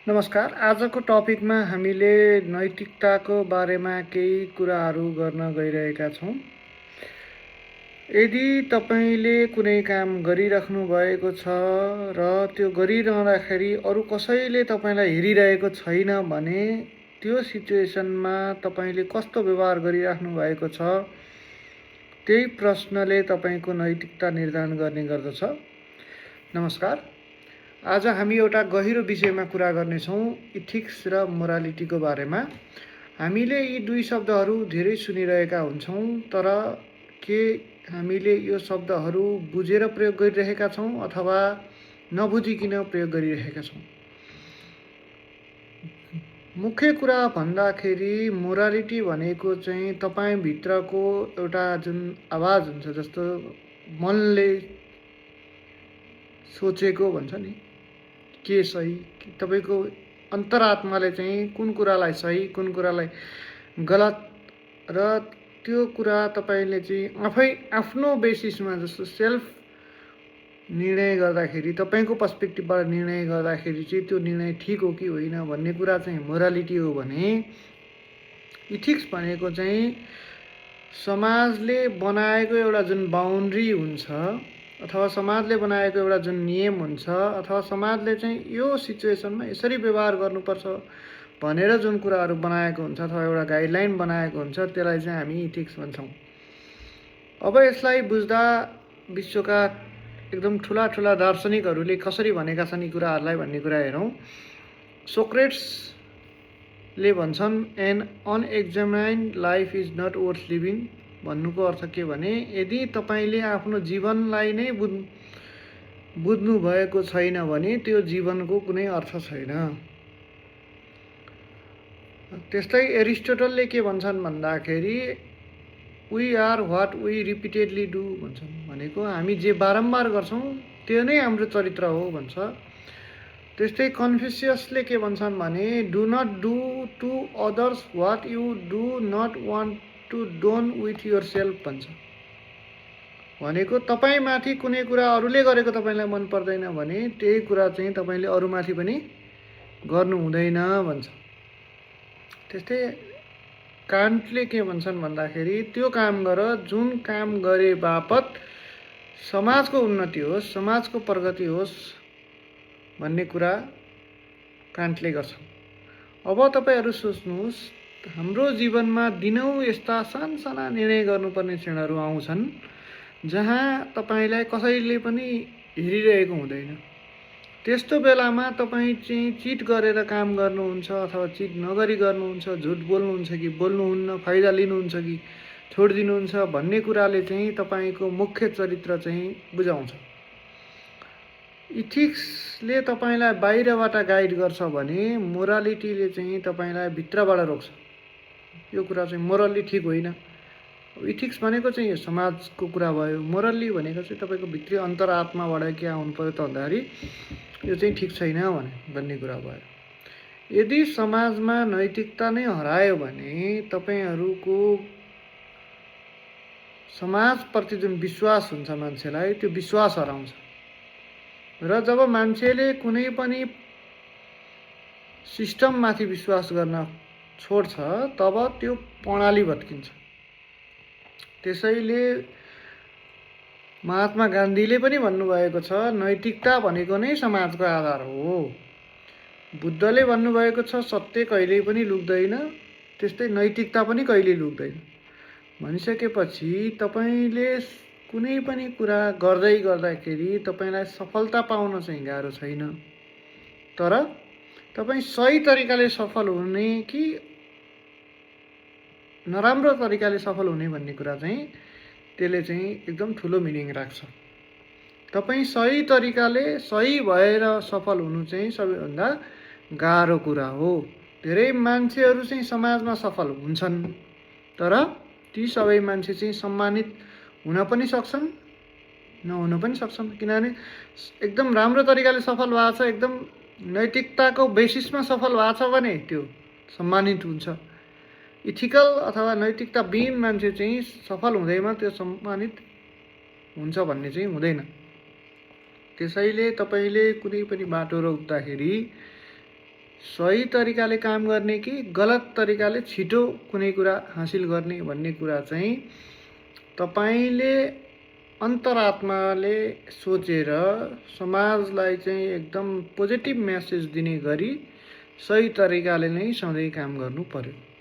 नमस्कार। आजको टपिकमा हामीले नैतिकताको बारेमा केही कुराहरू गर्न गइरहेका छौँ। यदि तपाईले कुनै काम गरिराख्नु भएको छ र त्यो गरिरहँदाखेरि अरू कसैले तपाईलाई हेरिरहेको छैन भने त्यो सिचुएसनमा तपाईले कस्तो व्यवहार गरिराख्नु भएको छ, त्यही प्रश्नले तपाईको नैतिकता निर्धारण गर्ने गर्दछ। नमस्कार। आज हामी एउटा गहिरो विषयमा कुरा गर्नेछौँ, इथिक्स र मोरालिटीको बारेमा। हामीले यी दुई शब्दहरू धेरै सुनिरहेका हुन्छौँ, तर के हामीले यो शब्दहरू बुझेर प्रयोग गरिरहेका छौँ अथवा नबुझिकन प्रयोग गरिरहेका छौँ? मुख्य कुरा भन्दाखेरि मोरालिटी भनेको चाहिँ तपाईभित्रको एउटा जुन आवाज हुन्छ, जस्तो मनले सोचेको भन्छ नि, के सही, तपाईको अन्तरात्माले चाहिँ कुन कुरालाई सही कुन कुरालाई गलत, र त्यो कुरा तपाईले चाहिँ आफै आफ्नो बेसिसमा, जस्तो सेल्फ निर्णय गर्दाखेरि, तपाईको पर्सपेक्टिभबाट निर्णय गर्दाखेरि चाहिँ त्यो निर्णय ठिक हो कि होइन भन्ने कुरा चाहिँ मोरालिटी हो भने इथिक्स भनेको चाहिँ समाजले बनाएको एउटा जुन बाउन्ड्री हुन्छ अथवा समाजले बनाएको एउटा जुन नियम हुन्छ अथवा समाजले चाहिँ यो सिचुएसनमा यसरी व्यवहार गर्नुपर्छ भनेर जुन कुराहरू बनाएको हुन्छ अथवा एउटा गाइडलाइन बनाएको हुन्छ, त्यसलाई चाहिँ हामी इथिक्स भन्छौँ। अब यसलाई बुझ्दा विश्वका एकदम ठुला ठुला दार्शनिकहरूले कसरी भनेका छन् यी कुराहरूलाई भन्ने कुरा हेरौँ। सोक्रेट्सले भन्छन्, an unexamined life is not worth living. भन्नुको अर्थ के भने, यदि तपाईले आफ्नो जीवनलाई नै बुझ्नु भएको छैन भने त्यो जीवनको कुनै अर्थ छैन। त्यस्तै एरिस्टोटलले के भन्छन् भन्दाखेरि, we are what we repeatedly do भन्छन्। भनेको हामी जे बारम्बार गर्छौँ त्यो नै हाम्रो चरित्र हो भन्छ। त्यस्तै कन्फ्युसियसले के भन्छन् भने, do not do to others what you do not want to done with yourself भन्छ। भनेको तपाईमाथि कुनै कुरा अरूले गरेको तपाईलाई मन पर्दैन भने त्यही कुरा चाहिँ तपाईले अरूमाथि पनि गर्नु हुँदैन भन्छ। त्यस्तै कान्टले के भन्छन् भन्दाखेरि, त्यो काम गर जुन काम गरे बापत समाजको उन्नति होस्, समाजको प्रगति होस् भन्ने कुरा कान्टले गर्छन्। अब तपाईहरू सोच्नुहोस्, हाम्रो जीवनमा दिनौँ यस्ता साना निर्णय गर्नुपर्ने क्षणहरू आउँछन् जहाँ तपाईलाई कसैले पनि हेरिरहेको हुँदैन। त्यस्तो बेलामा तपाईँ चाहिँ चिट गरेर काम गर्नुहुन्छ अथवा चिट नगरी गर्नुहुन्छ, झुट बोल्नुहुन्छ कि बोल्नुहुन्न, फाइदा लिनुहुन्छ कि छोडिदिनुहुन्छ भन्ने कुराले चाहिँ तपाईको मुख्य चरित्र चाहिँ बुझाउँछ। इथिक्सले तपाईलाई बाहिरबाट गाइड गर्छ भने मोरालिटीले चाहिँ तपाईलाई भित्रबाट रोक्छ। यो कुरा चाहिँ मोरल्ली ठिक होइन। इथिक्स भनेको चाहिँ यो समाजको कुरा भयो, मोरल्ली भनेको चाहिँ तपाईको भित्री अन्तरात्माबाट के आउनु पर्यो त भन्दाखेरि यो चाहिँ ठिक छैन भन्ने कुरा भयो। यदि समाजमा नैतिकता नै हरायो भने तपाईहरूको समाजप्रति जुन विश्वास हुन्छ मान्छेलाई, त्यो विश्वास हराउँछ। र जब मान्छेले कुनै पनि सिस्टममाथि विश्वास गर्न छोड्छ तब त्यो प्रणाली भत्किन्छ। त्यसैले महात्मा गान्धीले पनि भन्नुभएको छ, नैतिकता भनेको नै समाजको आधार हो। बुद्धले भन्नुभएको छ, सत्य कहिल्यै पनि लुक्दैन, त्यस्तै नैतिकता पनि कहिल्यै लुक्दैन। भनिसकेपछि तपाईले कुनै पनि कुरा गर्दाखेरि तपाईलाई सफलता पाउन चाहिँ गाह्रो छैन, तर तपाईँ सही तरिकाले सफल हुने कि नराम्रो तरिकाले सफल हुने भन्ने कुरा चाहिँ त्यसले चाहिँ एकदम ठुलो मिनिङ राख्छ। तपाईँ सही तरिकाले सही भएर सफल हुनु चाहिँ सबैभन्दा गाह्रो कुरा हो। धेरै मान्छेहरू चाहिँ समाजमा सफल हुन्छन्, तर ती सबै मान्छे चाहिँ सम्मानित हुन पनि सक्छन्, नहुन पनि सक्छन्। किनभने एकदम राम्रो तरिकाले सफल भएको छ, एकदम नैतिकताको बेसिसमा सफल भएको छ भने त्यो सम्मानित हुन्छ। इथिकल अथवा नैतिकता विहीन मान्छे चाहिँ सफल हुँदैमा त्यो सम्मानित हुन्छ भन्ने चाहिँ हुँदैन। त्यसैले तपाईले कुनै पनि बाटो रोक्दाखेरि सही तरिकाले काम गर्ने कि गलत तरिकाले छिटो कुनै कुरा हासिल गर्ने भन्ने कुरा चाहिँ तपाईँले अन्तरात्माले सोचेर समाजलाई चाहिँ एकदम पोजिटिभ मेसेज दिने गरी सही तरिकाले नै सधैँ काम गर्नु पर्यो।